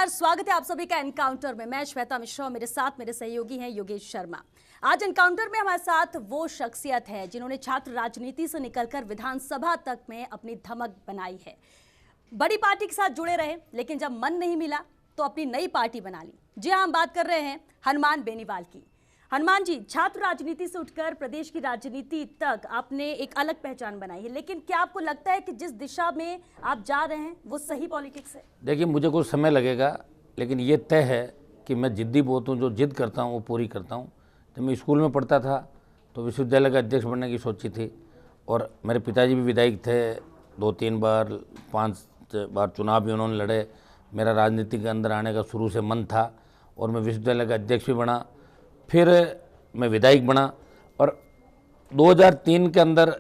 नमस्कार, स्वागत है आप सभी का एनकाउंटर में। मैं श्वेता मिश्रा, मेरे साथ मेरे सहयोगी हैं योगेश शर्मा। आज एनकाउंटर में हमारे साथ वो शख्सियत है जिन्होंने छात्र राजनीति से निकलकर विधानसभा तक में अपनी धमक बनाई है। बड़ी पार्टी के साथ जुड़े रहे, लेकिन जब मन नहीं मिला तो अपनी नई पार्टी बना ली। जी हाँ, हम बात कर रहे हैं हनुमान बेनीवाल की। हनुमान जी, छात्र राजनीति से उठकर प्रदेश की राजनीति तक आपने एक अलग पहचान बनाई है, लेकिन क्या आपको लगता है कि जिस दिशा में आप जा रहे हैं वो सही पॉलिटिक्स है? देखिए, मुझे कुछ समय लगेगा, लेकिन ये तय है कि मैं जिद्दी बहुत हूँ। जो जिद करता हूँ वो पूरी करता हूँ। जब मैं स्कूल में पढ़ता था तो विश्वविद्यालय का अध्यक्ष बनने की सोची थी, और मेरे पिताजी भी विधायक थे, 2-3 बार 5 बार चुनाव भी उन्होंने लड़े। मेरा राजनीति के अंदर आने का शुरू से मन था और मैं विश्वविद्यालय का अध्यक्ष भी बना, फिर मैं विधायक बना। और 2003 के अंदर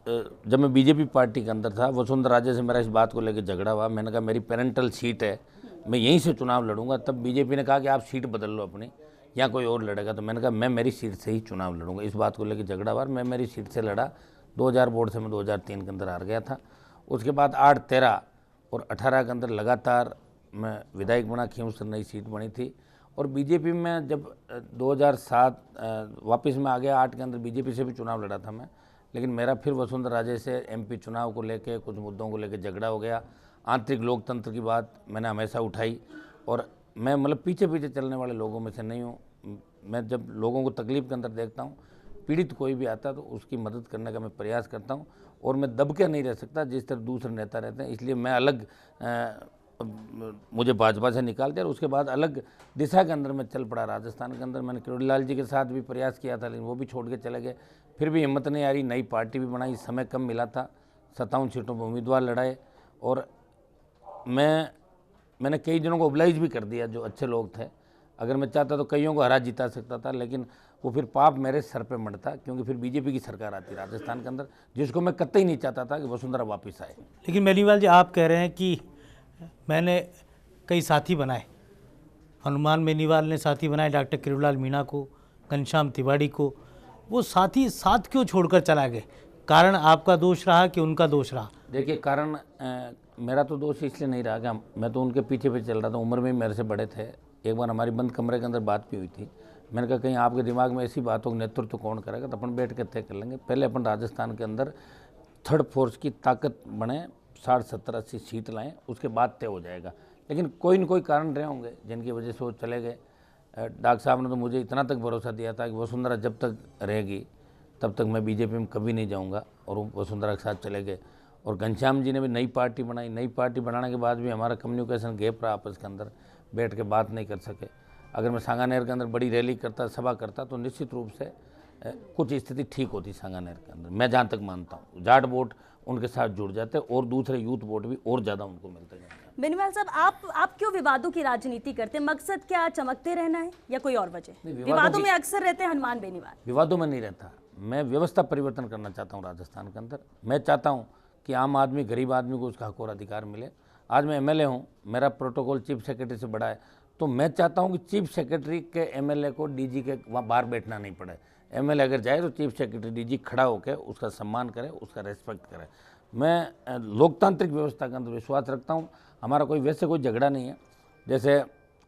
जब मैं बीजेपी पार्टी के अंदर था, वसुंधरा राजे से मेरा इस बात को लेकर झगड़ा हुआ। मैंने कहा मेरी पेरेंटल सीट है, मैं यहीं से चुनाव लड़ूंगा। तब बीजेपी ने कहा कि आप सीट बदल लो अपनी, या कोई और लड़ेगा। तो मैंने कहा मैं मेरी सीट से ही चुनाव लड़ूंगा। इस बात को लेकर झगड़ा हुआ, मैं मेरी सीट से लड़ा। 2000 वोट से मैं 2003 के अंदर हार गया था। उसके बाद 8, 13 और 18 के अंदर लगातार मैं विधायक बना। खींव से नई सीट बनी थी। और बीजेपी में जब 2007 वापस में आ गया, 8 के अंदर बीजेपी से भी चुनाव लड़ा था मैं, लेकिन मेरा फिर वसुंधरा राजे से एमपी चुनाव को लेके कुछ मुद्दों को लेके झगड़ा हो गया। आंतरिक लोकतंत्र की बात मैंने हमेशा उठाई, और मैं मतलब पीछे पीछे चलने वाले लोगों में से नहीं हूँ। मैं जब लोगों को तकलीफ के अंदर देखता हूँ, पीड़ित कोई भी आता तो उसकी मदद करने का मैं प्रयास करता हूँ, और मैं दब के नहीं रह सकता जिस तरह दूसरे नेता रहते हैं। इसलिए मैं अलग मुझे भाजपा से निकाल दिया और उसके बाद अलग दिशा के अंदर मैं चल पड़ा। राजस्थान के अंदर मैंने किरोड़ीलाल जी के साथ भी प्रयास किया था, लेकिन वो भी छोड़ के चले गए। फिर भी हिम्मत नहीं आ रही, नई पार्टी भी बनाई, समय कम मिला था, 57 सीटों पर उम्मीदवार लड़ाए, और मैंने कई जनों को ओबलाइज भी कर दिया जो अच्छे लोग थे। अगर मैं चाहता तो कईयों को हरा जिता सकता था, लेकिन वो फिर पाप मेरे सर पे मढ़ता, क्योंकि फिर बीजेपी की सरकार आती राजस्थान के अंदर, जिसको मैं कतई नहीं चाहता था कि वसुंधरा वापस आए। लेकिन बेनीवाल जी, आप कह रहे हैं कि मैंने कई साथी बनाए, हनुमान बेनीवाल ने साथी बनाए डॉक्टर किरोड़ीलाल मीणा को, घनश्याम तिवारी को। वो साथी साथ क्यों छोड़कर चला गए? कारण आपका दोष रहा कि उनका दोष रहा? देखिए, कारण मेरा तो दोष इसलिए नहीं रहा कि मैं तो उनके पीछे पीछे चल रहा था। उम्र में मेरे से बड़े थे। एक बार हमारी बंद कमरे के अंदर बात भी हुई थी। मैंने कहा कहीं आपके दिमाग में ऐसी बातों का नेतृत्व कौन करेगा, तो अपन बैठ के तय कर लेंगे। पहले अपन राजस्थान के अंदर थर्ड फोर्स की ताकत बने, 60, 70, 80 सीट लाएँ, उसके बाद तय हो जाएगा। लेकिन कोई न कोई कारण रहे होंगे जिनकी वजह से वो चले गए। डॉक्टर साहब ने तो मुझे इतना तक भरोसा दिया था कि वसुंधरा जब तक रहेगी तब तक मैं बीजेपी में कभी नहीं जाऊंगा, और वो वसुंधरा के साथ चले गए। और घनश्याम जी ने भी नई पार्टी बनाई। नई पार्टी बनाने के बाद भी हमारा कम्युनिकेशन गैप रहा, आपस के अंदर बैठ के बात नहीं कर सके। अगर मैं सांगानेर के अंदर बड़ी रैली करता, सभा करता, तो निश्चित रूप से कुछ स्थिति ठीक होती सांगानेर के अंदर। मैं जहाँ तक मानता हूँ जाट वोट उनके साथ जुड़ जाते और दूसरे यूथ वोट भी और ज़्यादा उनको मिलते जाते। बेनीवाल साहब, आप क्यों विवादों की राजनीति करते हैं? मकसद क्या, चमकते रहना है या कोई और वजह? विवादों में अक्सर रहते हैं हनुमान बेनीवाल। विवादों में नहीं रहता, मैं व्यवस्था परिवर्तन करना चाहता हूँ राजस्थान के अंदर। मैं चाहता हूँ कि आम आदमी, गरीब आदमी को उसका हक और अधिकार मिले। आज मैं एमएलए हूँ, मेरा प्रोटोकॉल चीफ सेक्रेटरी से बड़ा है, तो मैं चाहता हूँ कि चीफ सेक्रेटरी के एमएलए को डीजी के वहाँ बाहर बैठना नहीं पड़े। एमएलए अगर जाए तो चीफ सेक्रेटरी, डीजी खड़ा होकर उसका सम्मान करे, उसका रेस्पेक्ट करे। मैं लोकतांत्रिक व्यवस्था के अंदर विश्वास रखता हूँ। हमारा कोई वैसे कोई झगड़ा नहीं है। जैसे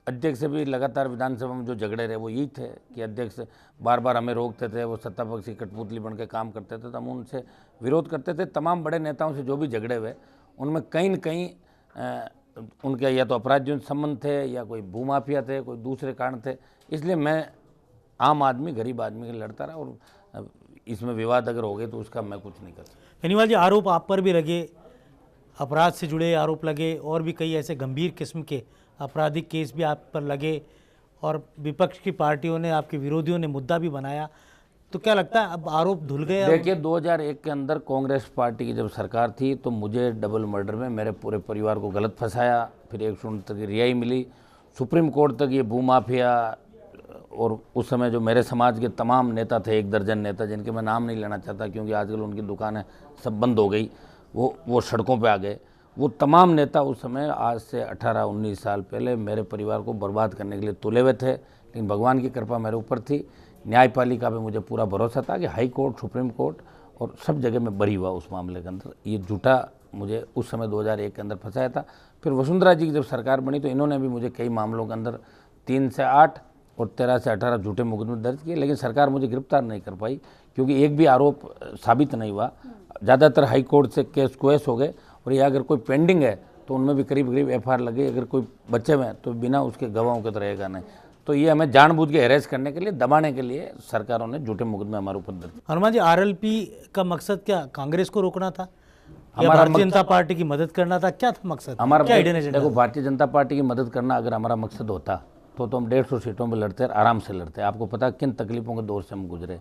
अध्यक्ष से भी लगातार विधानसभा में जो झगड़े रहे वो यही थे कि अध्यक्ष बार बार हमें रोकते थे, वो सत्ता पक्ष की कठपुतली बन के काम करते थे, तो हम उनसे विरोध करते थे। तमाम बड़े नेताओं से जो भी झगड़े हुए उनमें कहीं न कहीं उनके या तो अपराधियों से संबंध थे, या कोई भूमाफिया थे, कोई दूसरे कारण थे। इसलिए मैं आम आदमी, गरीब आदमी के लड़ता रहा, और इसमें विवाद अगर हो गए तो उसका मैं कुछ नहीं कर सकता। बेनीवाल जी, आरोप आप पर भी लगे, अपराध से जुड़े आरोप लगे, और भी कई ऐसे गंभीर किस्म के आपराधिक केस भी आप पर लगे, और विपक्ष की पार्टियों ने, आपके विरोधियों ने मुद्दा भी बनाया। तो क्या लगता है अब आरोप धुल गए? देखिए, 2001 के अंदर कांग्रेस पार्टी की जब सरकार थी तो मुझे डबल मर्डर में मेरे पूरे परिवार को गलत फंसाया। फिर 169 की रिहाई मिली, सुप्रीम कोर्ट तक ये भूमाफिया, और उस समय जो मेरे समाज के तमाम नेता थे, 1 दर्जन नेता, जिनके मैं नाम नहीं लेना चाहता क्योंकि आजकल उनकी दुकानें सब बंद हो गई, वो सड़कों पे आ गए। वो तमाम नेता उस समय, आज से 18-19 साल पहले, मेरे परिवार को बर्बाद करने के लिए तुले हुए थे। लेकिन भगवान की कृपा मेरे ऊपर थी, न्यायपालिका पे मुझे पूरा भरोसा था कि हाई कोर्ट, सुप्रीम कोर्ट और सब जगह में बरी हुआ उस मामले के अंदर। ये झूठा मुझे उस समय 2001 के अंदर फंसाया था। फिर वसुंधरा जी की जब सरकार बनी तो इन्होंने भी मुझे कई मामलों के अंदर 3 से 8 और 13 से 18 झूठे मुकदमे दर्ज किए, लेकिन सरकार मुझे गिरफ्तार नहीं कर पाई क्योंकि एक भी आरोप साबित नहीं हुआ। ज़्यादातर हाई कोर्ट से केस क्वेश हो गए और या अगर कोई पेंडिंग है तो उनमें भी करीब करीब FIR लगे, अगर कोई बचे हुए हैं तो बिना उसके गवाहों के तो रहेगा नहीं। तो ये हमें जानबूझ के हैरेस करने के लिए, दबाने के लिए सरकारों ने झूठे मुकदमे हमारे ऊपर दर्ज। हनुमान जी, RLP का मकसद क्या, कांग्रेस को रोकना था या हमारा भारतीय जनता पार्टी की मदद करना था, क्या था मकसद, हमारा क्या हिडन एजेंडा? देखो, भारतीय जनता पार्टी की मदद करना अगर हमारा मकसद होता तो हम 150 सीटों में लड़ते, आराम से लड़ते। आपको पता किन तकलीफों के दौर से हम गुजरे।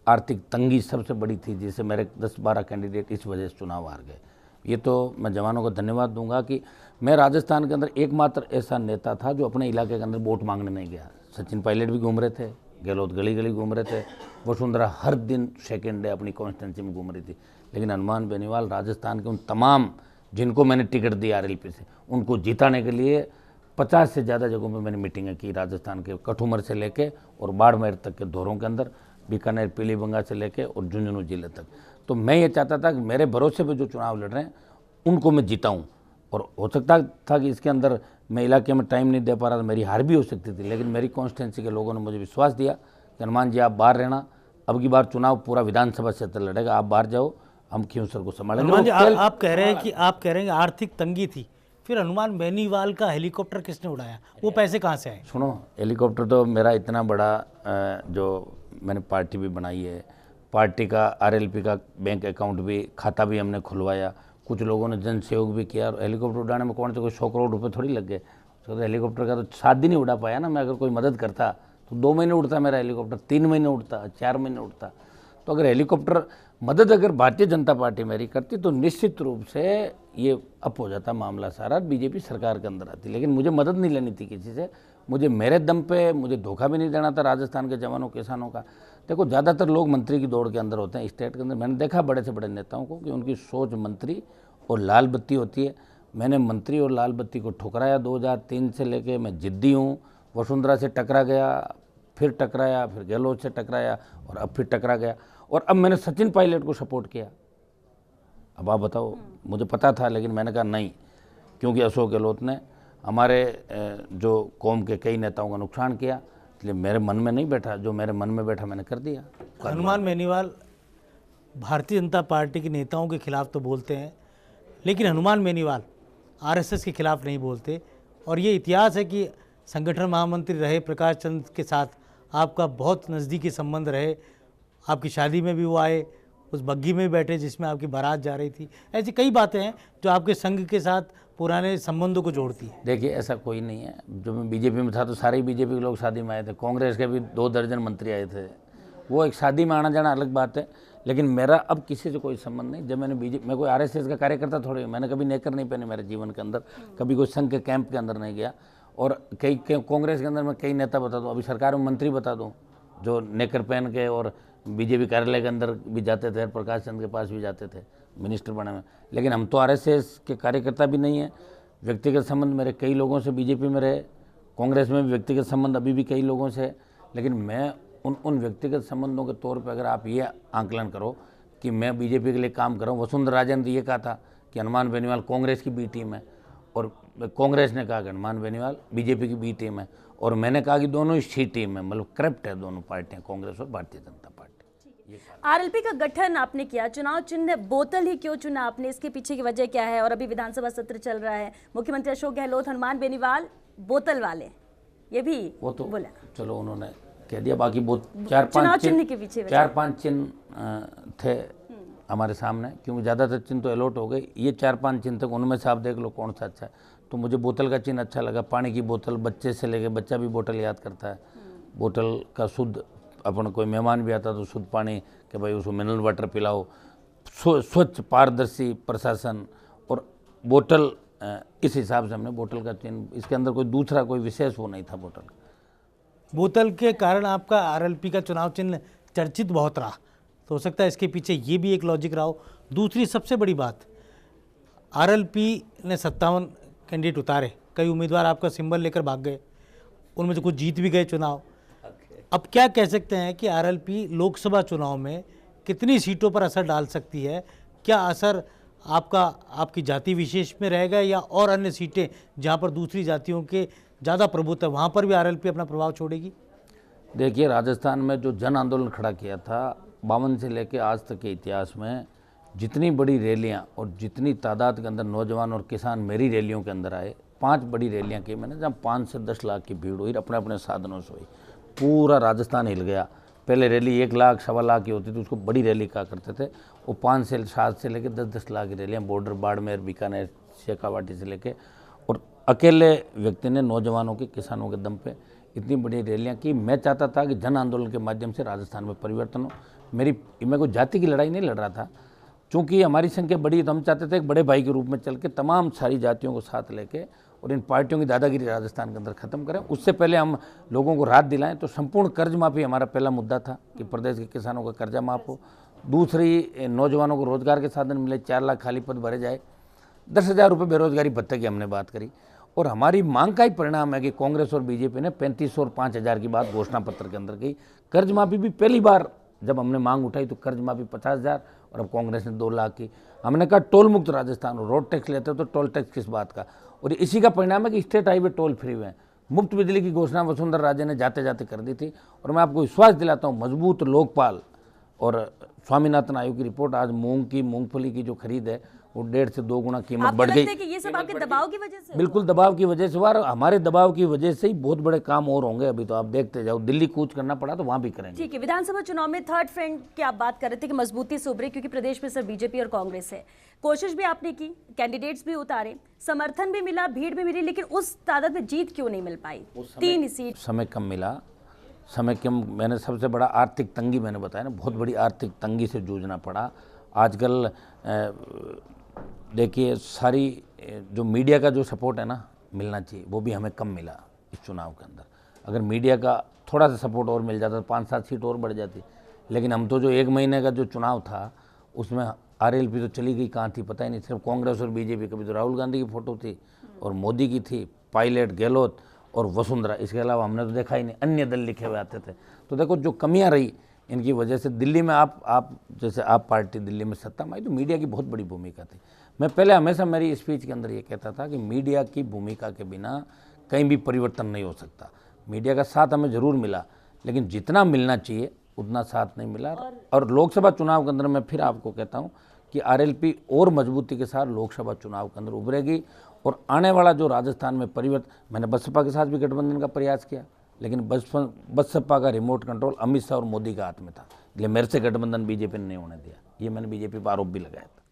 आर्थिक तंगी सबसे बड़ी थी, जिससे मेरे 10-12 कैंडिडेट इस वजह से चुनाव हार गए। ये तो मैं जवानों को धन्यवाद दूंगा कि मैं राजस्थान के अंदर एकमात्र ऐसा नेता था जो अपने इलाके के अंदर वोट मांगने नहीं गया। सचिन पायलट भी घूम रहे थे, गहलोत गली गली घूम रहे थे, वसुंधरा हर दिन सेकेंड डे अपनी कॉन्स्टिट्यूंसी में घूम रही थी, लेकिन हनुमान बेनीवाल राजस्थान के उन तमाम जिनको मैंने टिकट दी RLP से, उनको जिताने के लिए 50 से ज़्यादा जगहों पे मैंने मीटिंगें की, राजस्थान के कठुमर से लेके और बाड़मेर तक के दौरों के अंदर, बीकानेर पीलीभंगा से लेके और झुंझुनू जिले तक। तो मैं ये चाहता था कि मेरे भरोसे पे जो चुनाव लड़ रहे हैं उनको मैं जिताऊं। और हो सकता था कि इसके अंदर मैं इलाके में टाइम नहीं दे पा रहा था, मेरी हार भी हो सकती थी, लेकिन मेरी कॉन्स्टिट्यूंसी के लोगों ने मुझे विश्वास दिया कि हनुमान जी आप बाहर रहना, अब की बार चुनाव पूरा विधानसभा क्षेत्र लड़ेगा, आप बाहर जाओ, हम खींवसर को संभालेंगे। हनुमान जी, आप कह रहे हैं कि आर्थिक तंगी थी, फिर हनुमान बेनीवाल का हेलीकॉप्टर किसने उड़ाया, वो पैसे कहाँ से आए? सुनो, हेलीकॉप्टर तो मेरा इतना बड़ा जो मैंने पार्टी भी बनाई है, पार्टी का RLP का बैंक अकाउंट भी, खाता भी हमने खुलवाया, कुछ लोगों ने जन सहयोग भी किया। और हेलीकॉप्टर उड़ाने में कौन से कोई 100 करोड़ रुपए थोड़ी लग गए। तो हेलीकॉप्टर का तो 7 दिन ही उड़ा पाया ना मैं। अगर कोई मदद करता तो 2 महीने उड़ता मेरा हेलीकॉप्टर, 3 महीने उड़ता, 4 महीने उड़ता। तो अगर हेलीकॉप्टर मदद अगर भारतीय जनता पार्टी मेरी करती तो निश्चित रूप से ये अप हो जाता मामला सारा, BJP सरकार के अंदर आती। लेकिन मुझे मदद नहीं लेनी थी किसी से, मुझे मेरे दम पे मुझे धोखा भी नहीं देना था राजस्थान के जवानों किसानों का। देखो, ज़्यादातर लोग मंत्री की दौड़ के अंदर होते हैं स्टेट के अंदर। मैंने देखा बड़े से बड़े नेताओं को कि उनकी सोच मंत्री और लाल बत्ती होती है। मैंने मंत्री और लाल बत्ती को ठुकराया 2003 से लेके। मैं जिद्दी हूँ, वसुंधरा से टकरा गया, फिर टकराया, फिर गहलोत से टकराया और अब फिर टकरा गया, और अब मैंने सचिन पायलट को सपोर्ट किया। अब आप बताओ, मुझे पता था लेकिन मैंने कहा नहीं, क्योंकि अशोक गहलोत ने हमारे जो कौम के कई नेताओं का नुकसान किया, इसलिए मेरे मन में नहीं बैठा, जो मेरे मन में बैठा मैंने कर दिया। हनुमान बेनीवाल भारतीय जनता पार्टी के नेताओं के खिलाफ तो बोलते हैं, लेकिन हनुमान बेनीवाल RSS के खिलाफ नहीं बोलते। और ये इतिहास है कि संगठन महामंत्री रहे प्रकाश चंद के साथ आपका बहुत नज़दीकी संबंध रहे, आपकी शादी में भी वो आए, उस बग्गी में भी बैठे जिसमें आपकी बारात जा रही थी। ऐसी कई बातें हैं जो आपके संघ के साथ पुराने संबंधों को जोड़ती है। देखिए, ऐसा कोई नहीं है। जब मैं BJP में था तो सारे BJP के लोग शादी में आए थे, कांग्रेस के भी 2 दर्जन मंत्री आए थे। वो एक शादी में आना जाना अलग बात है, लेकिन मेरा अब किसी से कोई संबंध नहीं। जब मैं कोई RSS का कार्यकर्ता थोड़ी, मैंने कभी नेकर नहीं पहने मेरे जीवन के अंदर, कभी कोई संघ के कैंप के अंदर नहीं गया। और कई कांग्रेस के अंदर मैं कई नेता बता दूँ, अभी सरकार में मंत्री बता दूँ जो नेकर पहन के और BJP कार्यालय के अंदर भी जाते थे, प्रकाश चंद के पास भी जाते थे मिनिस्टर बने में। लेकिन हम तो RSS के कार्यकर्ता भी नहीं है। व्यक्तिगत संबंध मेरे कई लोगों से BJP में रहे, कांग्रेस में भी व्यक्तिगत संबंध अभी भी कई लोगों से है। लेकिन मैं उन व्यक्तिगत संबंधों के तौर पर अगर आप ये आंकलन करो कि मैं BJP के लिए काम कर रहा हूँ, वसुंधरा राजे ने ये कहा था कि हनुमान बेनीवाल कांग्रेस की B टीम है, और कांग्रेस ने कहा कि हनुमान बेनीवाल BJP की B टीम है, और मैंने कहा कि दोनों ही C टीम है, मतलब करप्ट है दोनों पार्टियां, कांग्रेस और भारतीय जनता पार्टी। RLP का गठन आपने किया, चुनाव चिन्ह बोतल ही क्यों चुना आपने, इसके पीछे की वजह क्या है? और अभी विधानसभा सत्र चल रहा है, मुख्यमंत्री अशोक गहलोत हनुमान बेनीवाल बोतल वाले, ये भी वो तो बोला। चलो उन्होंने कह दिया, बाकी बहुत 4-5 चिन्ह के पीछे 4-5 चिन्ह थे हमारे सामने, क्योंकि ज़्यादातर चिन्ह तो अलॉट हो गए। ये 4-5 चिन्ह तक, उनमें से आप देख लो कौन सा अच्छा है। तो मुझे बोतल का चिन्ह अच्छा लगा, पानी की बोतल, बच्चे से लेके बच्चा भी बोतल याद करता है। बोतल का शुद्ध, अपन कोई मेहमान भी आता तो शुद्ध पानी कि भाई उसको मिनरल वाटर पिलाओ, स्वच्छ पारदर्शी प्रशासन और बोतल, इस हिसाब से हमने बोतल का चिन्ह, इसके अंदर कोई दूसरा कोई विशेष वो नहीं था बोतल का। बोतल के कारण आपका RLP का चुनाव चिन्ह चर्चित बहुत रहा, तो हो सकता है इसके पीछे ये भी एक लॉजिक रहा हो। दूसरी सबसे बड़ी बात, RLP ने 57 कैंडिडेट उतारे, कई उम्मीदवार आपका सिंबल लेकर भाग गए, उनमें से कुछ जीत भी गए चुनाव। अब क्या कह सकते हैं कि RLP लोकसभा चुनाव में कितनी सीटों पर असर डाल सकती है? क्या असर आपकी जाति विशेष में रहेगा या और अन्य सीटें जहाँ पर दूसरी जातियों के ज़्यादा प्रभुत्व है वहाँ पर भी आरएलपी अपना प्रभाव छोड़ेगी? देखिए, राजस्थान में जो जन आंदोलन खड़ा किया था 52 से लेकर आज तक के इतिहास में जितनी बड़ी रैलियां और जितनी तादाद के अंदर नौजवान और किसान मेरी रैलियों के अंदर आए, 5 बड़ी रैलियां की मैंने, जहाँ 5 से 10 लाख की भीड़ हुई, अपने अपने साधनों से हुई, पूरा राजस्थान हिल गया। पहले रैली 1 लाख 1.25 लाख की होती थी, उसको बड़ी रैली कहा करते थे। वो 5 से 7 से लेकर 10-10 लाख की रैलियाँ बॉर्डर बाड़मेर, बीकानेर, शेखावाटी से लेके, और अकेले व्यक्ति ने नौजवानों के, किसानों के दम पे इतनी बड़ी रैलियाँ की। मैं चाहता था कि जन आंदोलन के माध्यम से राजस्थान में परिवर्तन हो। मैं कोई जाति की लड़ाई नहीं लड़ रहा था, चूँकि हमारी संख्या बड़ी तो हम चाहते थे एक बड़े भाई के रूप में चल के तमाम सारी जातियों को साथ लेके और इन पार्टियों की दादागिरी राजस्थान के अंदर खत्म करें। उससे पहले हम लोगों को राहत दिलाएं। तो संपूर्ण कर्ज माफ़ी हमारा पहला मुद्दा था कि प्रदेश के किसानों का कर्जा माफ़ हो। दूसरी, नौजवानों को रोजगार के साधन मिले, 4 लाख खाली पद भरे जाए, 10,000 रुपये बेरोजगारी भत्ते की हमने बात करी। और हमारी मांग का ही परिणाम है कि कांग्रेस और बीजेपी ने 3500 और 5,000 की बात घोषणा पत्र के अंदर की। कर्ज माफ़ी भी पहली बार जब हमने मांग उठाई तो कर्ज माफ़ी 50,000 और अब कांग्रेस ने 2 लाख की। हमने कहा टोल मुक्त राजस्थान, रोड टैक्स लेते हो तो टोल टैक्स किस बात का। और इसी का परिणाम है कि स्टेट हाईवे टोल फ्री हुए हैं। मुफ्त बिजली की घोषणा वसुंधरा राजे ने जाते जाते कर दी थी। और मैं आपको विश्वास दिलाता हूँ, मजबूत लोकपाल और स्वामीनाथन आयोग की रिपोर्ट, आज मूंगफली की जो खरीद है वो 1.5 से 2 गुना कीमत बढ़ गई। कि ये सब आपके दबाव की वजह से? बिल्कुल दबाव की वजह से हुआ, और हमारे दबाव की वजह से ही बहुत बड़े काम और होंगे। अभी तो आप देखते जाओ, दिल्ली कूच करना पड़ा तो वहां भी करेंगे। ठीक है, विधानसभा चुनाव में थर्ड फ्रंट की आप बात कर रहे थे कि मजबूती से उभरे, क्योंकि प्रदेश में सिर्फ बीजेपी और कांग्रेस है। कोशिश भी आपने की, कैंडिडेट्स भी उतारे, समर्थन भी मिला, भीड़ भी मिली, लेकिन उस तादाद में जीत क्यों नहीं मिल पाई? 3 सीट। समय कम मिला, समय कम। मैंने सबसे बड़ा आर्थिक तंगी मैंने बताया ना, बहुत बड़ी आर्थिक तंगी से जूझना पड़ा। आजकल देखिए, सारी जो मीडिया का जो सपोर्ट है ना मिलना चाहिए, वो भी हमें कम मिला इस चुनाव के अंदर। अगर मीडिया का थोड़ा सा सपोर्ट और मिल जाता तो 5-7 सीट और बढ़ जाती। लेकिन हम तो जो 1 महीने का जो चुनाव था उसमें आरएलपी तो चली गई कहाँ थी पता ही नहीं। सिर्फ कांग्रेस और बीजेपी, कभी तो राहुल गांधी की फोटो थी और मोदी की थी, पायलट, गहलोत और वसुंधरा, इसके अलावा हमने तो देखा ही नहीं। अन्य दल लिखे हुए आते थे। तो देखो जो कमियां रही इनकी वजह से दिल्ली में आप जैसे आप पार्टी दिल्ली में सत्ता में आई तो मीडिया की बहुत बड़ी भूमिका थी। मैं पहले हमेशा मेरी स्पीच के अंदर ये कहता था कि मीडिया की भूमिका के बिना कहीं भी परिवर्तन नहीं हो सकता। मीडिया का साथ हमें ज़रूर मिला, लेकिन जितना मिलना चाहिए उतना साथ नहीं मिला। और लोकसभा चुनाव के अंदर मैं फिर आपको कहता हूँ कि आरएलपी और मजबूती के साथ लोकसभा चुनाव के अंदर उभरेगी। और आने वाला जो राजस्थान में परिवर्तन, मैंने बसपा के साथ भी गठबंधन का प्रयास किया, लेकिन बसपा का रिमोट कंट्रोल अमित शाह और मोदी के हाथ में था, इसलिए मेरे से गठबंधन बीजेपी ने नहीं होने दिया। ये मैंने बीजेपी पर आरोप भी लगाया था।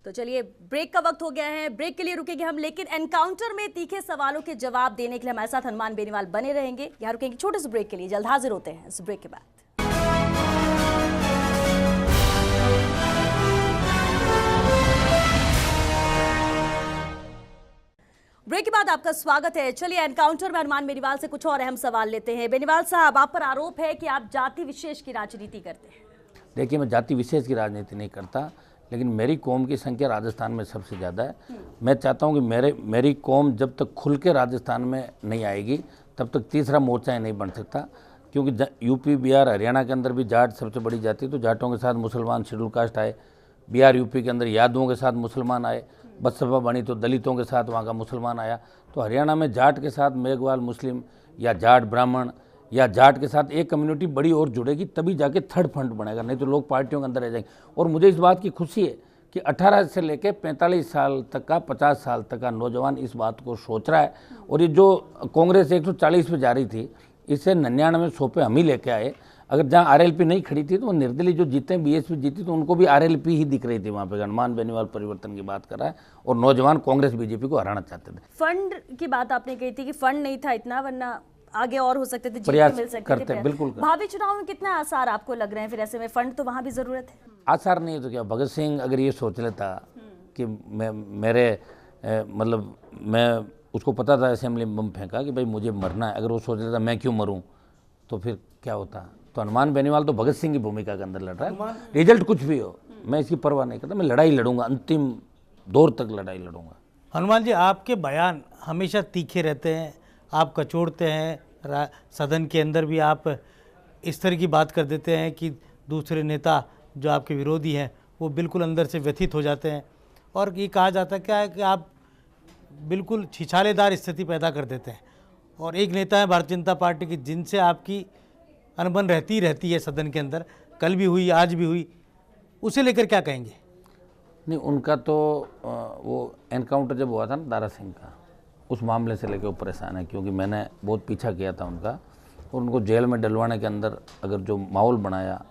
तो चलिए, ब्रेक का वक्त हो गया है, ब्रेक के लिए रुकेंगे हम, लेकिन एनकाउंटर में तीखे सवालों के जवाब देने के लिए हमारे साथ हनुमान बेनीवाल बने रहेंगे। यहाँ रुकेंगे छोटे से ब्रेक के लिए, जल्द हाजिर होते हैं इस ब्रेक के बाद। ब्रेक के बाद आपका स्वागत है। चलिए, एनकाउंटर में हनुमान बेनीवाल से कुछ और अहम सवाल लेते हैं। बेनीवाल साहब, आप पर आरोप है कि आप जाति विशेष की राजनीति करते हैं। देखिए, मैं जाति विशेष की राजनीति नहीं करता, लेकिन मेरी कौम की संख्या राजस्थान में सबसे ज़्यादा है। मैं चाहता हूं कि मेरी कौम जब तक खुल के राजस्थान में नहीं आएगी तब तक तीसरा मोर्चा ही नहीं बन सकता। क्योंकि यूपी, बिहार, हरियाणा के अंदर भी जाट सबसे बड़ी जाति, तो जाटों के साथ मुसलमान शेड्यूल कास्ट आए। बिहार, यूपी के अंदर यादवों के साथ मुसलमान आए। बसपा बनी तो दलितों के साथ वहाँ का मुसलमान आया। तो हरियाणा में जाट के साथ मेघवाल मुस्लिम या जाट ब्राह्मण या जाट के साथ एक कम्युनिटी बड़ी और जुड़ेगी, तभी जाके थर्ड फ्रंट बनेगा, नहीं तो लोग पार्टियों के अंदर रह जाएंगे। और मुझे इस बात की खुशी है कि 18 से लेकर 45 साल तक का, 50 साल तक का नौजवान इस बात को सोच रहा है। और ये जो कांग्रेस 140 पे जा रही थी, इससे 99-100 पे हम ही लेके आए। अगर जहाँ आरएलपी नहीं खड़ी थी तो निर्दलीय जो जीते, बीएसपी जीती, तो उनको भी आरएलपी ही दिख रही थी वहाँ पे। हनुमान बेनीवाल परिवर्तन की बात कर रहा है और नौजवान कांग्रेस बीजेपी को हराना चाहते थे। फंड की बात आपने कही थी कि फंड नहीं था इतना, वरना आगे और हो सकते थे, प्रयास मिल सकते करते थे। बिल्कुल। भावी चुनाव में कितना आसार आपको लग रहे हैं? फिर ऐसे में फंड तो वहाँ भी जरूरत है। आसार नहीं है तो क्या? भगत सिंह अगर ये सोच लेता कि मैं उसको पता था असेंबली में बम फेंका कि भाई मुझे मरना है, अगर वो सोच लेता मैं क्यों मरूं, तो फिर क्या होता? तो हनुमान बेनीवाल तो भगत सिंह की भूमिका के अंदर लड़ रहा है। रिजल्ट कुछ भी हो, मैं इसकी परवाह नहीं करता, मैं लड़ाई लड़ूंगा, अंतिम दौर तक लड़ाई लड़ूंगा। हनुमान जी, आपके बयान हमेशा तीखे रहते हैं, आप कचोड़ते हैं, सदन के अंदर भी आप इस तरह की बात कर देते हैं कि दूसरे नेता जो आपके विरोधी हैं वो बिल्कुल अंदर से व्यथित हो जाते हैं। और ये कहा जाता क्या है कि आप बिल्कुल छिछालेदार स्थिति पैदा कर देते हैं। और एक नेता है भारतीय जनता पार्टी की जिनसे आपकी अनबन रहती है सदन के अंदर, कल भी हुई, आज भी हुई, उसे लेकर क्या कहेंगे? नहीं, उनका तो वो एनकाउंटर जब हुआ था ना दारा सिंह का, उस मामले से लेकर वो परेशान है, क्योंकि मैंने बहुत पीछा किया था उनका, और उनको जेल में डलवाने के अंदर अगर जो माहौल बनाया,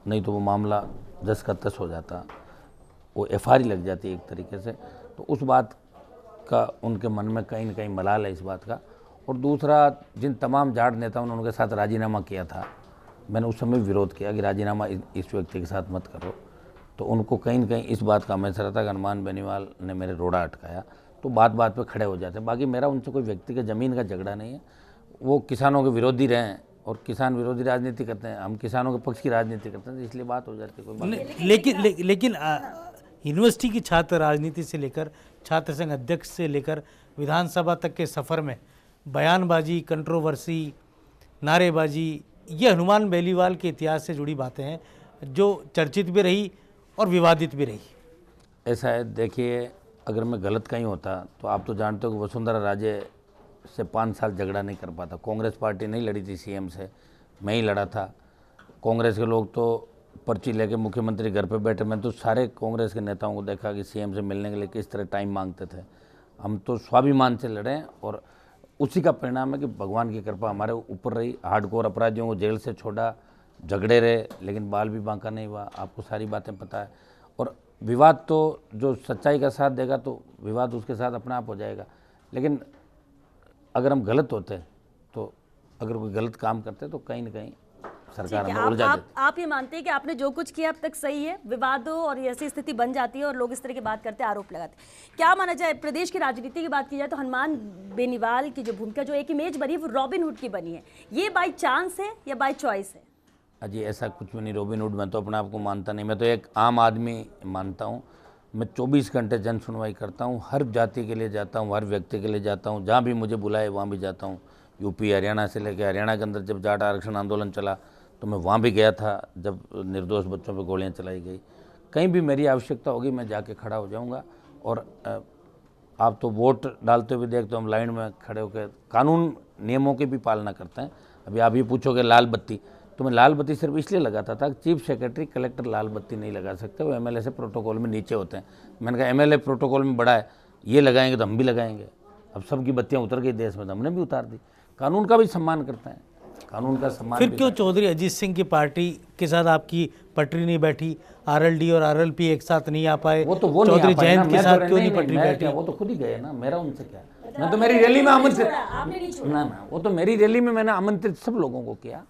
नहीं तो वो मामला 10 का 10 हो जाता, वो FIR लग जाती है एक तरीके से। तो उस बात का उनके मन में कहीं ना कहीं मलाल है इस बात का। और दूसरा, जिन तमाम जाट नेताओं ने उनके साथ राजीनामा किया था, मैंने उस समय विरोध किया कि राजीनामा इस व्यक्ति के साथ मत करो, तो उनको कहीं ना कहीं इस बात का हमेशा रहता कि हनुमान बेनीवाल ने मेरे रोड़ा अटकाया, तो बात बात पे खड़े हो जाते। बाकी मेरा उनसे कोई व्यक्ति के ज़मीन का झगड़ा नहीं है। वो किसानों के विरोधी रहे हैं और किसान विरोधी राजनीति करते हैं, हम किसानों के पक्ष की राजनीति करते हैं, तो इसलिए बात हो जाती है, कोई बात नहीं। लेकिन यूनिवर्सिटी की छात्र राजनीति से लेकर छात्र संघ अध्यक्ष से लेकर विधानसभा तक के सफ़र में बयानबाजी, कंट्रोवर्सी, नारेबाजी, ये हनुमान बेनीवाल के इतिहास से जुड़ी बातें हैं जो चर्चित भी रही और विवादित भी रही। ऐसा है, देखिए, अगर मैं गलत कहीं होता तो आप तो जानते हो कि वसुंधरा राजे से 5 साल झगड़ा नहीं कर पाता। कांग्रेस पार्टी नहीं लड़ी थी CM से, मैं ही लड़ा था। कांग्रेस के लोग तो पर्ची लेके मुख्यमंत्री घर पे बैठे, मैं तो सारे कांग्रेस के नेताओं को देखा कि CM से मिलने के लिए किस तरह टाइम मांगते थे। हम तो स्वाभिमान से लड़े, और उसी का परिणाम है कि भगवान की कृपा हमारे ऊपर रही। हार्डकोर अपराधियों को जेल से छोड़ा, झगड़े रहे, लेकिन बाल भी बांका नहीं हुआ, आपको सारी बातें पता है। और विवाद तो जो सच्चाई का साथ देगा तो विवाद उसके साथ अपने आप हो जाएगा। लेकिन अगर हम गलत होते तो, अगर कोई गलत काम करते तो कहीं ना कहीं सरकार हमें उलझा देती। आप ये मानते हैं कि आपने जो कुछ किया अब तक सही है, विवादों और ऐसी स्थिति बन जाती है और लोग इस तरह की बात करते हैं, आरोप लगाते हैं। क्या माना जाए, प्रदेश की राजनीति की बात की जाए तो हनुमान बेनीवाल की जो भूमिका, जो एक इमेज बनी है, वो रॉबिन हुड की बनी है। ये बाय चांस है या बाय चॉइस है? अजी ऐसा कुछ भी नहीं, रॉबिन हुड मैं तो अपने आप को मानता नहीं। मैं तो एक आम आदमी मानता हूँ। मैं 24 घंटे जन सुनवाई करता हूँ, हर जाति के लिए जाता हूँ, हर व्यक्ति के लिए जाता हूँ, जहाँ भी मुझे बुलाए वहाँ भी जाता हूँ। यूपी, हरियाणा से लेकर, हरियाणा के अंदर जब जाट आरक्षण आंदोलन चला तो मैं वहाँ भी गया था, जब निर्दोष बच्चों पर गोलियाँ चलाई गई। कहीं भी मेरी आवश्यकता होगी मैं जाके खड़ा हो जाऊँगा। और आप तो वोट डालते हुए देखते हो, हम लाइन में खड़े होकर कानून नियमों की भी पालना करते हैं। अभी आप ये पूछोगे लाल बत्ती, तो मैं लाल बत्ती सिर्फ इसलिए लगाता था कि चीफ सेक्रेटरी, कलेक्टर लाल बत्ती नहीं लगा सकते, वो MLA से प्रोटोकॉल में नीचे होते हैं। मैंने कहा MLA प्रोटोकॉल में बड़ा है, ये लगाएंगे तो हम भी लगाएंगे। अब सबकी बत्तियाँ उतर गई देश में, तो हमने भी उतार दी। कानून का भी सम्मान करते हैं, कानून का सम्मान। फिर क्यों चौधरी अजीत सिंह की पार्टी के साथ आपकी पटरी नहीं बैठी? RLD और RLP एक साथ नहीं आ पाए? वो चौधरी जयंत के साथ क्यों नहीं पटरी बैठी? वो तो खुद ही गए ना, मेरा उनसे क्या। मैं तो मेरी रैली में आमंत्रित, ना वो तो मेरी रैली में मैंने आमंत्रित सब लोगों को किया।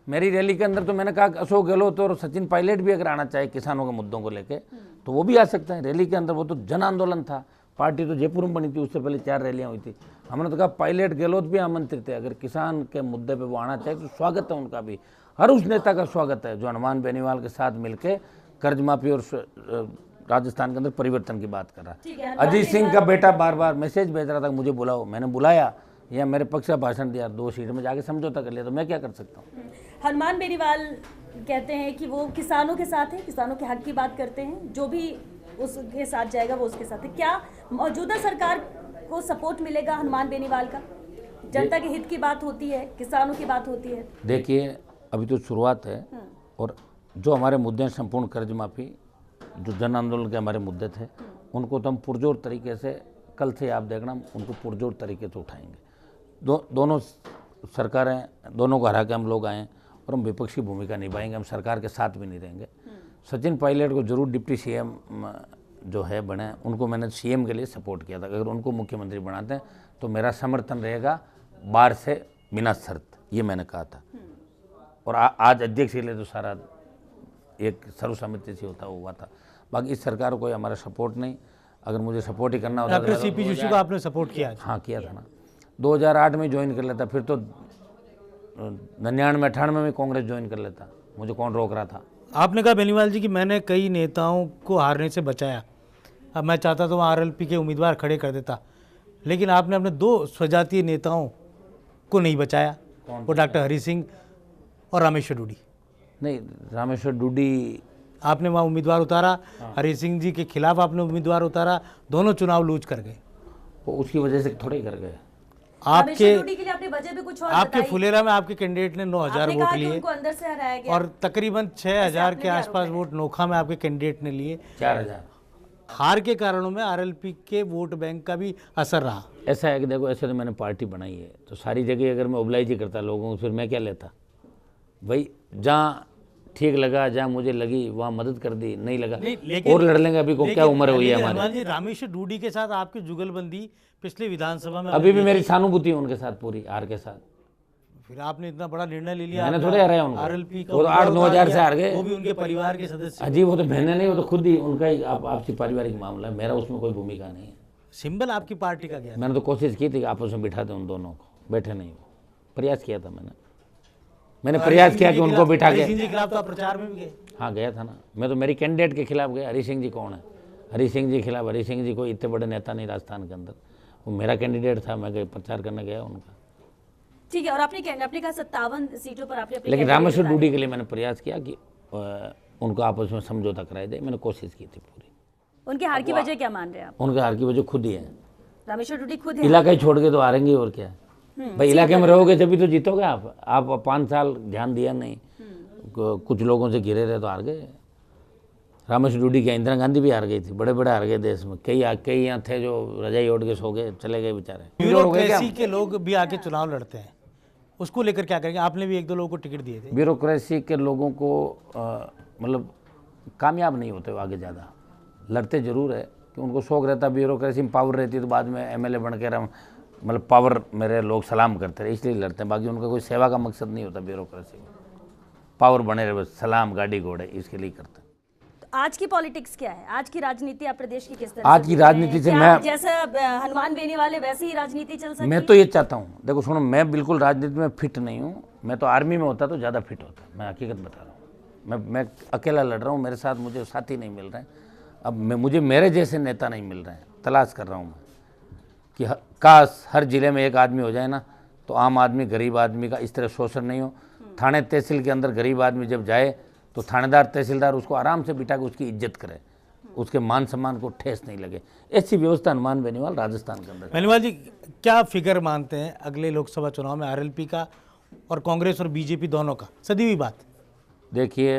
मेरी रैली के अंदर तो मैंने कहा अशोक गहलोत और सचिन पायलट भी अगर आना चाहे किसानों के मुद्दों को लेके तो वो भी आ सकते हैं रैली के अंदर। वो तो जन आंदोलन था, पार्टी तो जयपुर में बनी थी, उससे पहले 4 रैलियां हुई थी। हमने तो कहा पायलट गहलोत भी आमंत्रित है, अगर किसान के मुद्दे पे वो आना चाहे तो स्वागत है उनका भी। हर उस नेता का स्वागत है जो हनुमान बेनीवाल के साथ मिलके कर्ज माफी और राजस्थान के अंदर परिवर्तन की बात कर रहा है। अजीत सिंह का बेटा बार बार मैसेज भेज रहा था मुझे बुलाओ, मैंने बुलाया या मेरे पक्ष का भाषण दिया, 2 सीट में जाके समझौता कर लिया, तो मैं क्या कर सकता हूँ। हनुमान बेनीवाल कहते हैं कि वो किसानों के साथ है, किसानों के हक की बात करते हैं, जो भी उसके साथ जाएगा वो उसके साथ है। क्या मौजूदा सरकार को सपोर्ट मिलेगा हनुमान बेनीवाल का? जनता के हित की बात होती है, किसानों की बात होती है। देखिए अभी तो शुरुआत है, और जो हमारे मुद्दे हैं संपूर्ण कर्ज माफी, जो जन आंदोलन के हमारे मुद्दे थे, उनको तो हम पुरजोर तरीके से, कल से आप देखना, उनको पुरजोर तरीके से उठाएंगे। दोनों सरकारें, दोनों को हरा के हम लोग आए और हम विपक्षी भूमिका निभाएंगे, हम सरकार के साथ भी नहीं रहेंगे। सचिन पायलट को जरूर डिप्टी CM जो है बने, उनको मैंने CM के लिए सपोर्ट किया था। अगर उनको मुख्यमंत्री बनाते हैं तो मेरा समर्थन रहेगा बाहर से बिना शर्त, ये मैंने कहा था। और आज अध्यक्ष के लिए तो सारा एक सर्वसम्मति से होता हुआ था। बाकी इस सरकार को कोई हमारा सपोर्ट नहीं। अगर मुझे सपोर्ट ही करना होता डॉक्टर CP जोशी को आपने सपोर्ट किया? हाँ किया था ना, 2008 में ज्वाइन कर लेता, फिर तो 99-98 में कांग्रेस ज्वाइन कर लेता, मुझे कौन रोक रहा था। आपने कहा बेनीवाल जी कि मैंने कई नेताओं को हारने से बचाया, अब मैं चाहता तो वहाँ RLP के उम्मीदवार खड़े कर देता, लेकिन आपने अपने 2 स्वजातीय नेताओं को नहीं बचाया, वो डॉक्टर हरि सिंह और रामेश्वर डूडी। नहीं, रामेश्वर डूडी आपने वहाँ उम्मीदवार उतारा, हरी सिंह जी के खिलाफ आपने उम्मीदवार उतारा, दोनों चुनाव लूज कर गए। वो उसकी वजह से थोड़े ही कर गए। रामेश्वर डूडी के लिए आपने वजह भी कुछ और आपके बताई। फुलेरा में आपके कैंडिडेट ने 9,000 आपने वोट कहा कि लिए उनको अंदर से हराया गया। और तकरीबन 6,000 के अपने भी आसपास वोट नोखा में आपके कैंडिडेट ने लिए। 4,000। हार के कारणों में आरएलपी के वोट बैंक का भी असर रहा। ऐसा है कि देखो, ऐसे तो मैंने पार्टी बनाई है, तो सारी जगह अगर मैं ओबलाइज करता लोगों को, फिर मैं क्या लेता भाई। जहाँ ठीक लगा, जहाँ मुझे लगी वहाँ मदद कर दी, नहीं लगा और लड़ लेंगे। अभी को क्या उम्र हुई है हमारी। हनुमान जी, रामेश्वर डूडी के साथ आपकी जुगलबंदी पिछले विधानसभा में अभी भी मेरी सहानुभूति है उनके साथ, पूरी हार के साथ। फिर आपने इतना बड़ा निर्णय ले लिया। मैंने थोड़े हराया उनको, आरएलपी का वो तो 8-9 हज़ार से हार गए। वो भी उनके परिवार के सदस्य। अजीब, वो तो बहने नहीं, वो तो खुद ही उनका ही आपसी पारिवारिक मामला है, मेरा उसमें कोई भूमिका नहीं है। सिंबल आपकी पार्टी का क्या है? मैंने तो कोशिश की थी कि आपस में बिठा दें उन दोनों को, बैठे नहीं, वो प्रयास किया था मैंने प्रयास किया कि उनको बिठा के। हरी सिंह जी के खिलाफ तो आप प्रचार में भी गए। हाँ गया था ना, मैं तो मेरी कैंडिडेट के खिलाफ गया। हरी सिंह जी कौन है? हरी सिंह जी खिलाफ, हरी सिंह जी कोई इतने बड़े नेता नहीं राजस्थान के अंदर, वो मेरा कैंडिडेट था, मैं प्रचार करने गया उनका। ठीक है, और आपने कहा 57 सीटों पर आपने अपने लेकिन कैंडिडेट रामेश्वर उतारे। डूडी के लिए मैंने प्रयास किया कि उनको आपस में समझौता कराए दे, मैंने कोशिश की थी पूरी। उनके हार की वजह क्या मान रहे हैं आप? उनके हार की वजह खुद ही है, रामेश्वर डूडी खुद है। इलाका ही छोड़ के तो हारेंगे और क्या है भाई। इलाके में रहोगे जब भी तो जीतोगे आप 5 साल ध्यान दिया नहीं, कुछ लोगों से घिरे रहे तो हार गए। रामेश्वर डूडी क्या, इंदिरा गांधी भी हार गई थी, बड़े बड़े हार गए देश में। कई यहाँ थे जो रजाई ओढ़ के सो गए, चले गए बेचारे। ब्यूरोक्रेसी के लोग भी आके चुनाव लड़ते हैं, उसको लेकर क्या करेंगे? आपने भी 1-2 लोगों को टिकट दिए थे। ब्यूरोक्रेसी के लोगों को मतलब कामयाब नहीं होते वो आगे ज़्यादा, लड़ते जरूर है कि उनको शौक रहता, ब्यूरोक्रेसी में पावर रहती है तो बाद में एमएलए बन के मतलब पावर मेरे लोग सलाम करते रहे, इसलिए लड़ते हैं। बाकी उनका कोई सेवा का मकसद नहीं होता ब्यूरोक्रेसी में, पावर बने रहे बस, सलाम गाड़ी घोड़े इसके लिए करते हैं। तो आज की पॉलिटिक्स क्या है? आज की राजनीति आप प्रदेश की किस तरह आज की राजनीति से मैं जैसा हनुमान बेनी वाले वैसे ही राजनीति चल सकती मैं तो ये चाहता हूँ, देखो सुनो, मैं बिल्कुल राजनीति में फिट नहीं हूँ। मैं तो आर्मी में होता तो ज़्यादा फिट होता, मैं हकीकत बता रहा हूँ। मैं अकेला लड़ रहा हूँ, मेरे साथ मुझे साथी नहीं मिल रहे हैं। अब मुझे मेरे जैसे नेता नहीं मिल रहे हैं, तलाश कर रहा हूँ मैं कि काश हर जिले में एक आदमी हो जाए ना, तो आम आदमी गरीब आदमी का इस तरह शोषण नहीं हो। थाने तहसील के अंदर गरीब आदमी जब जाए तो थानेदार तहसीलदार उसको आराम से बिठा के उसकी इज्जत करे, उसके मान सम्मान को ठेस नहीं लगे। ऐसी व्यवस्था हनुमान बेनीवाल राजस्थान के अंदर। बेनीवाल जी, क्या फिगर मानते हैं अगले लोकसभा चुनाव में आरएलपी का और कांग्रेस और बीजेपी दोनों का? सदी हुई बात। देखिए,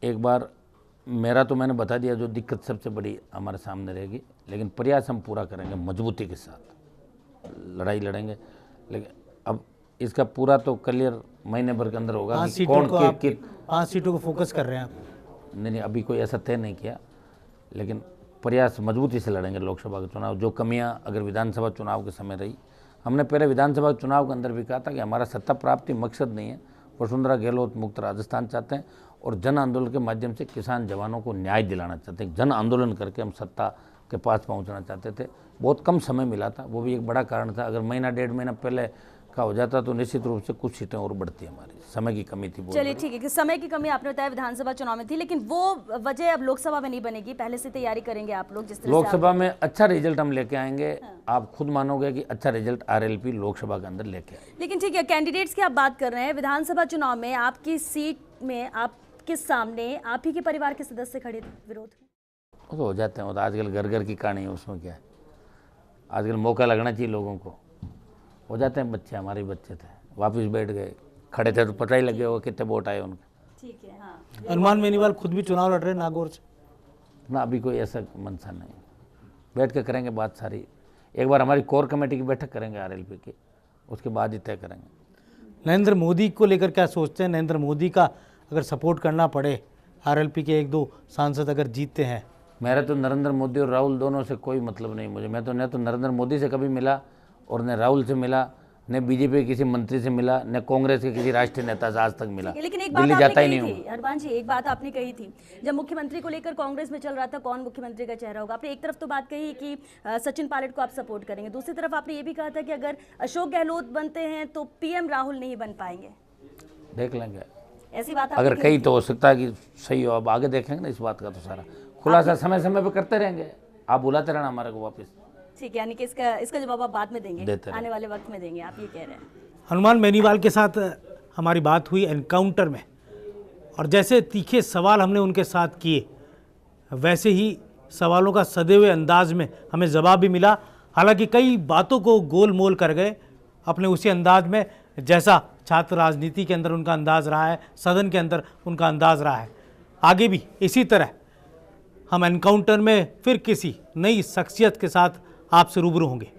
एक बार मेरा तो मैंने बता दिया, जो दिक्कत सबसे बड़ी हमारे सामने रहेगी, लेकिन प्रयास हम पूरा करेंगे, मजबूती के साथ लड़ाई लड़ेंगे। लेकिन अब इसका पूरा तो क्लियर महीने भर के अंदर होगा कि 5 सीटों को आप 5 सीटों को फोकस कर रहे हैं आप? नहीं, अभी कोई ऐसा तय नहीं किया, लेकिन प्रयास मजबूती से लड़ेंगे लोकसभा के चुनाव। जो कमियां अगर विधानसभा चुनाव के समय रही, हमने पहले विधानसभा चुनाव के अंदर भी कहा था कि हमारा सत्ता प्राप्ति मकसद नहीं है, वसुंधरा गहलोत मुक्त राजस्थान चाहते हैं और जन आंदोलन के माध्यम से किसान जवानों को न्याय दिलाना चाहते हैं। जन आंदोलन करके हम सत्ता के पास पहुंचना चाहते थे। बहुत कम समय मिला था, वो भी एक बड़ा कारण था। अगर महीना 1.5 महीना पहले का हो जाता तो निश्चित रूप से कुछ सीटें और बढ़ती, हमारी समय की कमी थी। चलिए ठीक है कि समय की कमी आपने बताया विधानसभा चुनाव में थी, लेकिन वो वजह अब लोकसभा में नहीं बनेगी। पहले से तैयारी करेंगे आप लोग जिस तरह से लोकसभा में अच्छा रिजल्ट हम लेके आएंगे। आप खुद मानोगे कि अच्छा रिजल्ट आरएलपी लोकसभा के अंदर लेके आए। लेकिन ठीक है, कैंडिडेट्स की आप बात कर रहे हैं, विधानसभा चुनाव में आपकी सीट में आपके सामने आप ही के परिवार के सदस्य खड़े थे विरोध में। वो तो हो जाते हैं, वो तो आजकल घर घर की कहानी है, उसमें क्या है। आजकल मौका लगना चाहिए लोगों को, हो जाते हैं। बच्चे हमारे बच्चे थे, वापस बैठ गए, खड़े थे तो पता ही लग गया होगा कितने वोट आए उनके। ठीक है, हाँ। हनुमान बेनीवाल खुद भी चुनाव लड़ रहे हैं नागौर से? ना, अभी कोई ऐसा मंशा नहीं। बैठ के करेंगे बात सारी। एक बार हमारी कोर कमेटी की बैठक करेंगे आरएलपी की, उसके बाद ही तय करेंगे। नरेंद्र मोदी को लेकर क्या सोचते हैं? नरेंद्र मोदी का अगर सपोर्ट करना पड़े, आरएलपी के 1-2 सांसद अगर जीतते हैं। मेरा तो नरेंद्र मोदी और राहुल दोनों से कोई मतलब नहीं मुझे। मैं तो न तो नरेंद्र मोदी से कभी मिला और न राहुल से मिला, न बीजेपी के किसी मंत्री से मिला, न कांग्रेस के किसी राष्ट्रीय नेता से आज तक मिला। लेकिन एक बात दिल्ली आपने जाता ही कही नहीं थी हूँ। हनुमान जी, एक बात आपने कही थी जब मुख्यमंत्री को लेकर कांग्रेस में चल रहा था, कौन मुख्यमंत्री का चेहरा होगा। आपने एक तरफ तो बात कही कि सचिन पायलट को आप सपोर्ट करेंगे, दूसरी तरफ आपने ये भी कहा था कि अगर अशोक गहलोत बनते हैं तो पीएम राहुल नहीं बन पाएंगे। देख लेंगे, ऐसी बात अगर कहीं तो हो सकता है कि सही हो। अब आगे देखेंगे ना, इस बात का तो सारा खुलासा समय समय पे करते रहेंगे। आप बुलाते रहना हमारे को वापस। ठीक है, यानी कि इसका जवाब आप बाद में देंगे, देते आने वाले वक्त में देंगे, आप ये कह रहे हैं। हनुमान बेनीवाल के साथ हमारी बात हुई एनकाउंटर में, और जैसे तीखे सवाल हमने उनके साथ किए, वैसे ही सवालों का सदे हुए अंदाज में हमें जवाब भी मिला। हालांकि कई बातों को गोल मोल कर गए अपने उसी अंदाज में जैसा छात्र राजनीति के अंदर उनका अंदाज रहा है, सदन के अंदर उनका अंदाज रहा है। आगे भी इसी तरह हम एनकाउंटर में फिर किसी नई शख्सियत के साथ आपसे रूबरू होंगे।